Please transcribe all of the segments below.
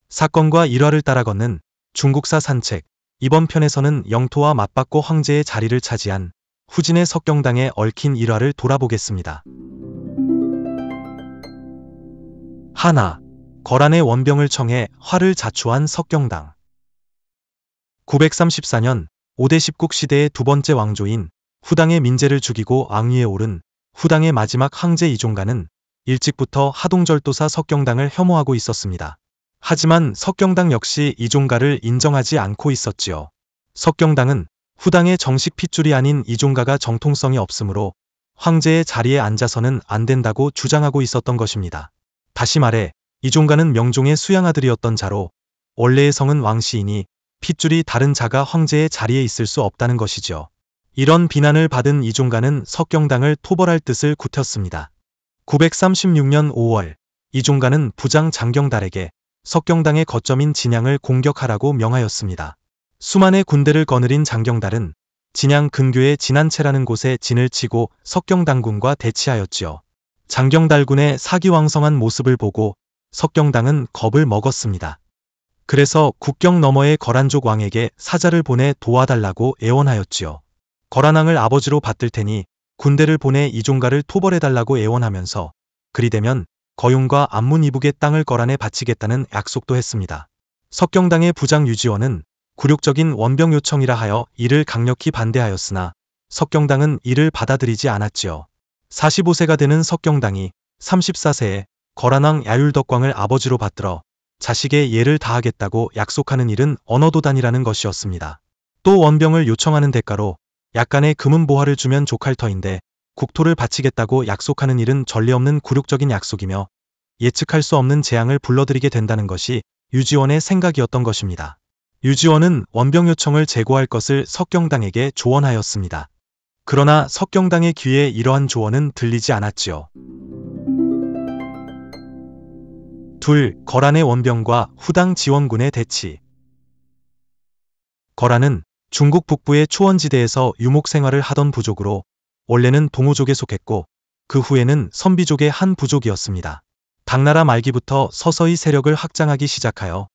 사건과 일화를 따라 걷는 중국사 산책. 이번 편에서는 영토와 맞받고 황제의 자리를 차지한 후진의 석경당에 얽힌 일화를 돌아보겠습니다. 하나. 거란의 원병을 청해 화를 자초한 석경당. 934년 5대 십국 시대의 두 번째 왕조인 후당의 민제를 죽이고 앙위에 오른 후당의 마지막 황제 이종가는 일찍부터 하동절도사 석경당을 혐오하고 있었습니다. 하지만 석경당 역시 이종가를 인정하지 않고 있었지요. 석경당은 후당의 정식 핏줄이 아닌 이종가가 정통성이 없으므로 황제의 자리에 앉아서는 안 된다고 주장하고 있었던 것입니다. 다시 말해 이종가는 명종의 수양아들이었던 자로 원래의 성은 왕씨이니 핏줄이 다른 자가 황제의 자리에 있을 수 없다는 것이죠. 이런 비난을 받은 이종가는 석경당을 토벌할 뜻을 굳혔습니다. 936년 5월 이종가는 부장 장경달에게 석경당의 거점인 진양을 공격하라고 명하였습니다. 수만의 군대를 거느린 장경달은 진양 근교의 진안채라는 곳에 진을 치고 석경당군과 대치하였지요. 장경달군의 사기왕성한 모습을 보고 석경당은 겁을 먹었습니다. 그래서 국경 너머의 거란족 왕에게 사자를 보내 도와달라고 애원하였지요. 거란왕을 아버지로 받들 테니 군대를 보내 이종가를 토벌해달라고 애원하면서 그리 되면 거윤과 안문 이북의 땅을 거란에 바치겠다는 약속도 했습니다. 석경당의 부장 유지원은 굴욕적인 원병 요청이라 하여 이를 강력히 반대하였으나 석경당은 이를 받아들이지 않았지요. 45세가 되는 석경당이 34세에 거란왕 야율덕광을 아버지로 받들어 자식의 예를 다하겠다고 약속하는 일은 언어도단이라는 것이었습니다. 또 원병을 요청하는 대가로 약간의 금은보화를 주면 족할 터인데 국토를 바치겠다고 약속하는 일은 전례 없는 굴욕적인 약속이며 예측할 수 없는 재앙을 불러들이게 된다는 것이 유지원의 생각이었던 것입니다. 유지원은 원병 요청을 제고할 것을 석경당에게 조언하였습니다. 그러나 석경당의 귀에 이러한 조언은 들리지 않았지요. 둘. 거란의 원병과 후당 지원군의 대치. 거란은 중국 북부의 초원지대에서 유목생활을 하던 부족으로 원래는 동호족에 속했고 그 후에는 선비족의 한 부족이었습니다. 당나라 말기부터 서서히 세력을 확장하기 시작하여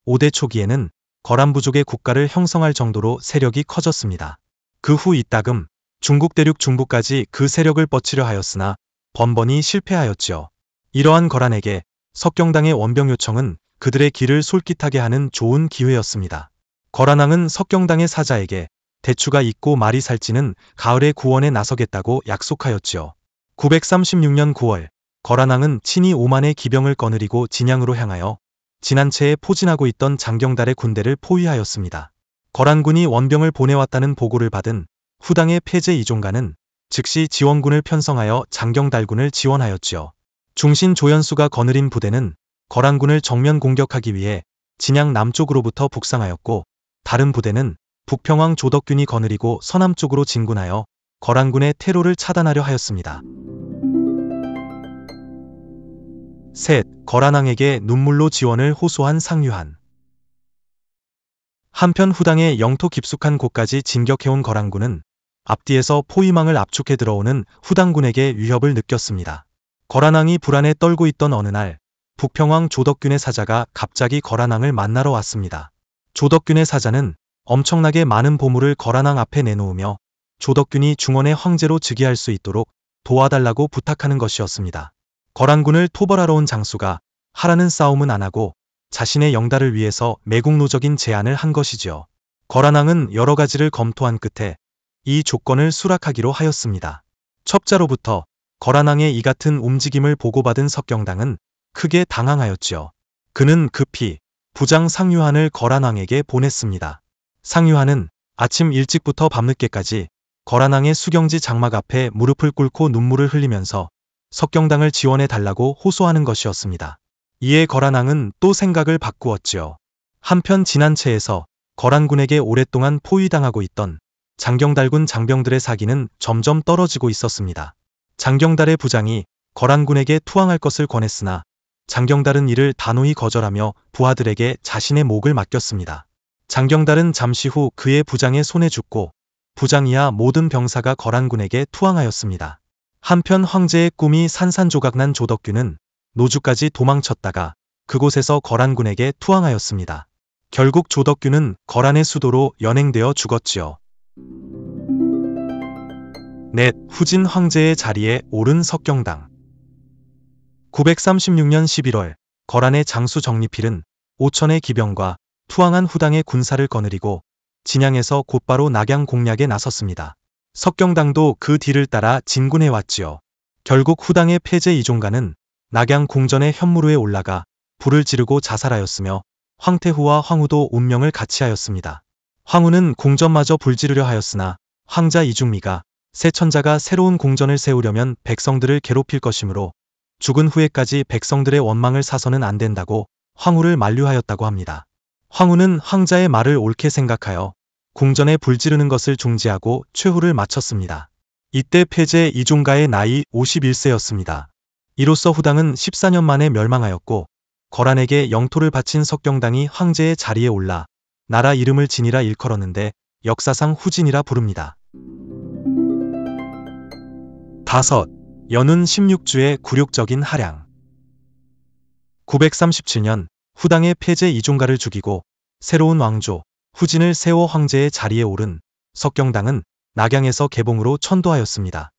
5대 초기에는 거란 부족의 국가를 형성할 정도로 세력이 커졌습니다. 그 후 이따금 중국 대륙 중부까지 그 세력을 뻗치려 하였으나 번번이 실패하였지요. 이러한 거란에게 석경당의 원병 요청은 그들의 길을 솔깃하게 하는 좋은 기회였습니다. 거란왕은 석경당의 사자에게 대추가 익고 말이 살찌는 가을에 구원에 나서겠다고 약속하였지요. 936년 9월 거란왕은 친히 5만의 기병을 거느리고 진양으로 향하여 진안채에 포진하고 있던 장경달의 군대를 포위하였습니다. 거란군이 원병을 보내왔다는 보고를 받은 후당의 폐제 이종가는 즉시 지원군을 편성하여 장경달군을 지원하였지요. 중신 조연수가 거느린 부대는 거란군을 정면 공격하기 위해 진양 남쪽으로부터 북상하였고 다른 부대는 북평왕 조덕균이 거느리고 서남쪽으로 진군하여 거란군의 퇴로를 차단하려 하였습니다. 셋. 거란왕에게 눈물로 지원을 호소한 상유한. 한편 후당의 영토 깊숙한 곳까지 진격해온 거란군은 앞뒤에서 포위망을 압축해 들어오는 후당군에게 위협을 느꼈습니다. 거란왕이 불안에 떨고 있던 어느 날 북평왕 조덕균의 사자가 갑자기 거란왕을 만나러 왔습니다. 조덕균의 사자는 엄청나게 많은 보물을 거란왕 앞에 내놓으며 조덕균이 중원의 황제로 즉위할 수 있도록 도와달라고 부탁하는 것이었습니다. 거란군을 토벌하러 온 장수가 하라는 싸움은 안 하고 자신의 영달을 위해서 매국노적인 제안을 한 것이지요. 거란왕은 여러 가지를 검토한 끝에 이 조건을 수락하기로 하였습니다. 첩자로부터 거란왕의 이 같은 움직임을 보고받은 석경당은 크게 당황하였지요. 그는 급히 부장 상유한을 거란왕에게 보냈습니다. 상유한은 아침 일찍부터 밤늦게까지 거란왕의 수경지 장막 앞에 무릎을 꿇고 눈물을 흘리면서 석경당을 지원해 달라고 호소하는 것이었습니다. 이에 거란왕은 또 생각을 바꾸었지요. 한편 진안채에서 거란군에게 오랫동안 포위당하고 있던 장경달군 장병들의 사기는 점점 떨어지고 있었습니다. 장경달의 부장이 거란군에게 투항할 것을 권했으나 장경달은 이를 단호히 거절하며 부하들에게 자신의 목을 맡겼습니다. 장경달은 잠시 후 그의 부장의 손에 죽고 부장 이하 모든 병사가 거란군에게 투항하였습니다. 한편 황제의 꿈이 산산조각난 조덕균은 노주까지 도망쳤다가 그곳에서 거란군에게 투항하였습니다. 결국 조덕규는 거란의 수도로 연행되어 죽었지요. 넷. 후진 황제의 자리에 오른 석경당. 936년 11월 거란의 장수 정리필은 5천의 기병과 투항한 후당의 군사를 거느리고 진양에서 곧바로 낙양 공략에 나섰습니다. 석경당도 그 뒤를 따라 진군해 왔지요. 결국 후당의 폐제 이종가는 낙양 궁전의 현무로에 올라가 불을 지르고 자살하였으며 황태후와 황후도 운명을 같이하였습니다. 황후는 궁전마저 불지르려 하였으나 황자 이중미가 세천자가 새로운 궁전을 세우려면 백성들을 괴롭힐 것이므로 죽은 후에까지 백성들의 원망을 사서는 안 된다고 황후를 만류하였다고 합니다. 황후는 황자의 말을 옳게 생각하여 궁전에 불지르는 것을 중지하고 최후를 마쳤습니다. 이때 폐제 이종가의 나이 51세였습니다. 이로써 후당은 14년 만에 멸망하였고 거란에게 영토를 바친 석경당이 황제의 자리에 올라 나라 이름을 진이라 일컬었는데 역사상 후진이라 부릅니다. 5. 연운 16주의 굴욕적인 하량. 937년 후당의 폐제 이종가를 죽이고 새로운 왕조 후진을 세워 황제의 자리에 오른 석경당은 낙양에서 개봉으로 천도하였습니다.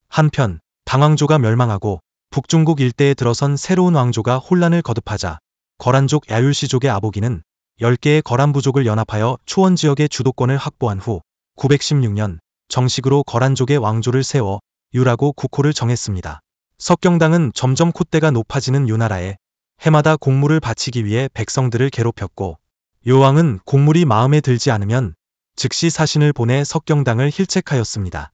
한편 당왕조가 멸망하고 북중국 일대에 들어선 새로운 왕조가 혼란을 거듭하자 거란족 야율시족의 아보기는 10개의 거란부족을 연합하여 초원지역의 주도권을 확보한 후 916년 정식으로 거란족의 왕조를 세워 유라고 국호를 정했습니다. 석경당은 점점 콧대가 높아지는 유나라에 해마다 공물을 바치기 위해 백성들을 괴롭혔고 요왕은 공물이 마음에 들지 않으면 즉시 사신을 보내 석경당을 힐책하였습니다.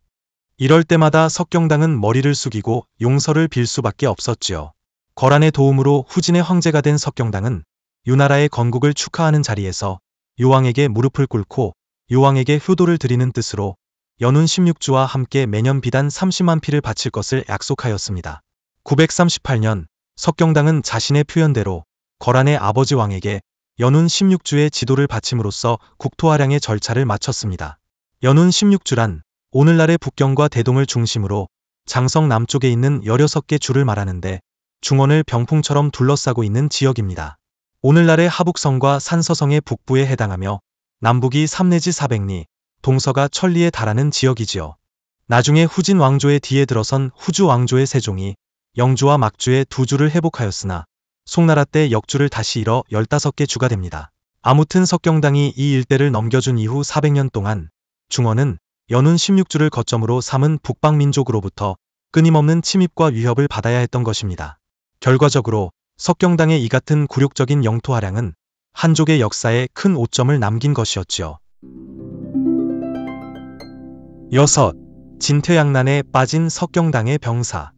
이럴 때마다 석경당은 머리를 숙이고 용서를 빌 수밖에 없었지요. 거란의 도움으로 후진의 황제가 된 석경당은 유나라의 건국을 축하하는 자리에서 요왕에게 무릎을 꿇고 요왕에게 효도를 드리는 뜻으로 연운 16주와 함께 매년 비단 30만 피를 바칠 것을 약속하였습니다. 938년 석경당은 자신의 표현대로 거란의 아버지 왕에게 연운 16주의 지도를 바침으로써 국토하량의 절차를 마쳤습니다. 연운 16주란 오늘날의 북경과 대동을 중심으로 장성 남쪽에 있는 16개 주를 말하는데 중원을 병풍처럼 둘러싸고 있는 지역입니다. 오늘날의 하북성과 산서성의 북부에 해당하며 남북이 3 내지 400리, 동서가 천리에 달하는 지역이지요. 나중에 후진 왕조의 뒤에 들어선 후주 왕조의 세종이 영주와 막주의 두 주를 회복하였으나 송나라 때 역주를 다시 잃어 15개 주가 됩니다. 아무튼 석경당이 이 일대를 넘겨준 이후 400년 동안 중원은 연운 16주를 거점으로 삼은 북방민족으로부터 끊임없는 침입과 위협을 받아야 했던 것입니다. 결과적으로 석경당의 이 같은 굴욕적인 영토 하량은 한족의 역사에 큰 오점을 남긴 것이었지요. 6. 진퇴양난에 빠진 석경당의 병사.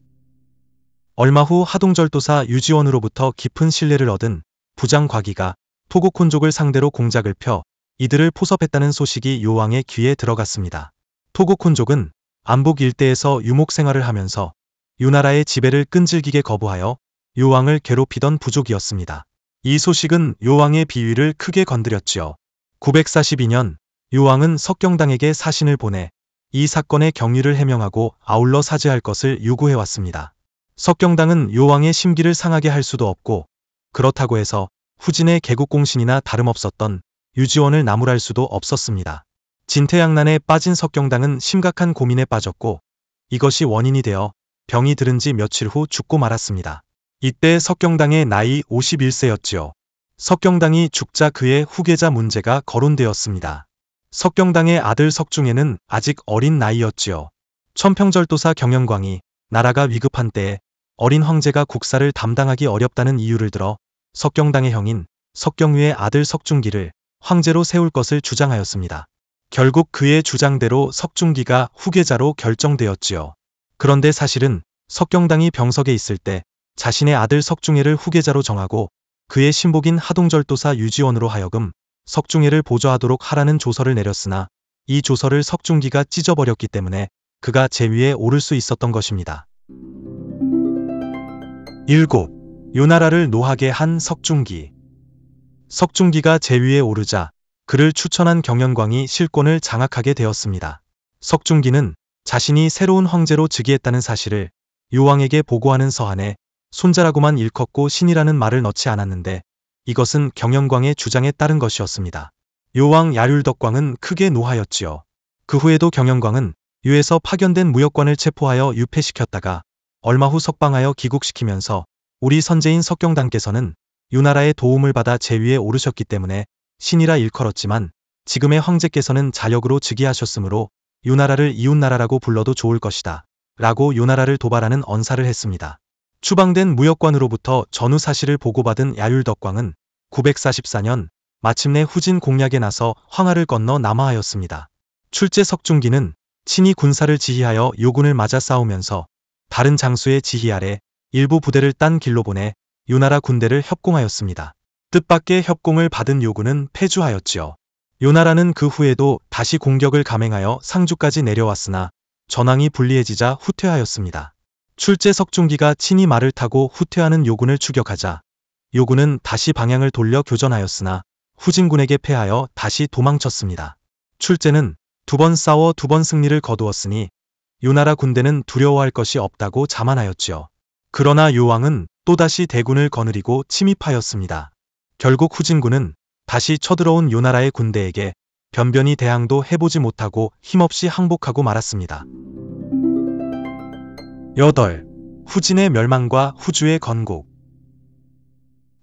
얼마 후 하동절도사 유지원으로부터 깊은 신뢰를 얻은 부장과기가 토곡혼족을 상대로 공작을 펴 이들을 포섭했다는 소식이 요왕의 귀에 들어갔습니다. 토곡혼족은 안복 일대에서 유목 생활을 하면서 유나라의 지배를 끈질기게 거부하여 요왕을 괴롭히던 부족이었습니다. 이 소식은 요왕의 비위를 크게 건드렸지요. 942년 요왕은 석경당에게 사신을 보내 이 사건의 경위를 해명하고 아울러 사죄할 것을 요구해왔습니다. 석경당은 요왕의 심기를 상하게 할 수도 없고 그렇다고 해서 후진의 개국공신이나 다름없었던 유지원을 나무랄 수도 없었습니다. 진퇴양난에 빠진 석경당은 심각한 고민에 빠졌고 이것이 원인이 되어 병이 들은 지 며칠 후 죽고 말았습니다. 이때 석경당의 나이 51세였지요. 석경당이 죽자 그의 후계자 문제가 거론되었습니다. 석경당의 아들 석중에는 아직 어린 나이였지요. 천평절도사 경영광이 나라가 위급한 때에 어린 황제가 국사를 담당하기 어렵다는 이유를 들어 석경당의 형인 석경유의 아들 석중기를 황제로 세울 것을 주장하였습니다. 결국 그의 주장대로 석중기가 후계자로 결정되었지요. 그런데 사실은 석경당이 병석에 있을 때 자신의 아들 석중예를 후계자로 정하고 그의 신복인 하동절도사 유지원으로 하여금 석중예를 보좌하도록 하라는 조서를 내렸으나 이 조서를 석중기가 찢어버렸기 때문에 그가 제위에 오를 수 있었던 것입니다. 7. 요나라를 노하게 한 석중기. 석중기가 제위에 오르자 그를 추천한 경연광이 실권을 장악하게 되었습니다. 석중기는 자신이 새로운 황제로 즉위했다는 사실을 요왕에게 보고하는 서한에 손자라고만 일컫고 신이라는 말을 넣지 않았는데 이것은 경영광의 주장에 따른 것이었습니다. 요왕 야륜덕광은 크게 노하였지요. 그 후에도 경영광은 유에서 파견된 무역관을 체포하여 유폐시켰다가 얼마 후 석방하여 귀국시키면서 우리 선제인 석경당께서는 유나라의 도움을 받아 제위에 오르셨기 때문에 신이라 일컬었지만 지금의 황제께서는 자력으로 즉위하셨으므로 유나라를 이웃나라라고 불러도 좋을 것이다 라고 유나라를 도발하는 언사를 했습니다. 추방된 무역관으로부터 전후 사실을 보고받은 야륜덕광은 944년 마침내 후진 공략에 나서 황하를 건너 남하하였습니다. 출제 석중기는 친히 군사를 지휘하여 요군을 맞아 싸우면서 다른 장수의 지휘 아래 일부 부대를 딴 길로 보내 유나라 군대를 협공하였습니다. 뜻밖의 협공을 받은 요군은 패주하였지요. 요나라는 그 후에도 다시 공격을 감행하여 상주까지 내려왔으나 전황이 불리해지자 후퇴하였습니다. 출제 석중기가 친히 말을 타고 후퇴하는 요군을 추격하자 요군은 다시 방향을 돌려 교전하였으나 후진군에게 패하여 다시 도망쳤습니다. 출제는 2번 싸워 2번 승리를 거두었으니 유나라 군대는 두려워할 것이 없다고 자만하였지요. 그러나 요왕은 또다시 대군을 거느리고 침입하였습니다. 결국 후진군은 다시 쳐들어온 유나라의 군대에게 변변히 대항도 해보지 못하고 힘없이 항복하고 말았습니다. 8. 후진의 멸망과 후주의 건국.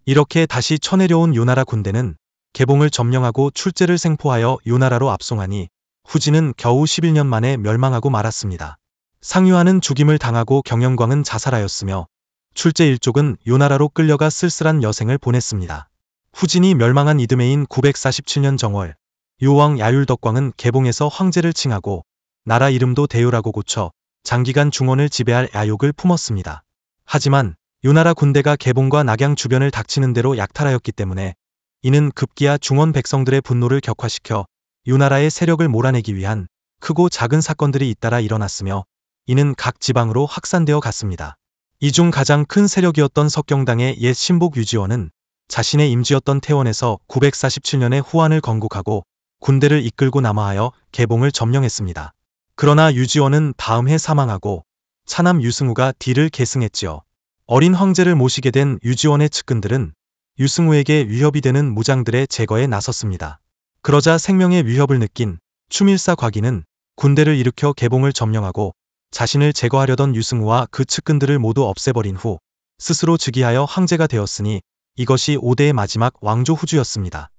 이렇게 다시 쳐내려온 유나라 군대는 개봉을 점령하고 출제를 생포하여 유나라로 압송하니 후진은 겨우 11년 만에 멸망하고 말았습니다. 상유하는 죽임을 당하고 경영광은 자살하였으며 출제 일족은 유나라로 끌려가 쓸쓸한 여생을 보냈습니다. 후진이 멸망한 이듬해인 947년 정월, 요왕 야륜덕광은 개봉에서 황제를 칭하고 나라 이름도 대요라고 고쳐 장기간 중원을 지배할 야욕을 품었습니다. 하지만 유나라 군대가 개봉과 낙양 주변을 닥치는 대로 약탈하였기 때문에 이는 급기야 중원 백성들의 분노를 격화시켜 유나라의 세력을 몰아내기 위한 크고 작은 사건들이 잇따라 일어났으며 이는 각 지방으로 확산되어 갔습니다. 이 중 가장 큰 세력이었던 석경당의 옛 신복 유지원은 자신의 임지였던 태원에서 947년에 후한을 건국하고 군대를 이끌고 남하하여 개봉을 점령했습니다. 그러나 유지원은 다음 해 사망하고 차남 유승우가 뒤를 계승했지요. 어린 황제를 모시게 된 유지원의 측근들은 유승우에게 위협이 되는 무장들의 제거에 나섰습니다. 그러자 생명의 위협을 느낀 추밀사 과기는 군대를 일으켜 개봉을 점령하고 자신을 제거하려던 유승우와 그 측근들을 모두 없애버린 후 스스로 즉위하여 황제가 되었으니 이것이 5대의 마지막 왕조 후주였습니다.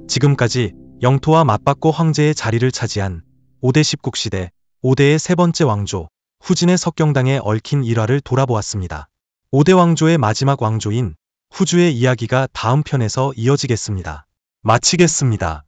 지금까지 영토와 맞받고 황제의 자리를 차지한 5대 십국시대 5대의 세 번째 왕조 후진의 석경당에 얽힌 일화를 돌아보았습니다. 5대 왕조의 마지막 왕조인 후주의 이야기가 다음 편에서 이어지겠습니다. 마치겠습니다.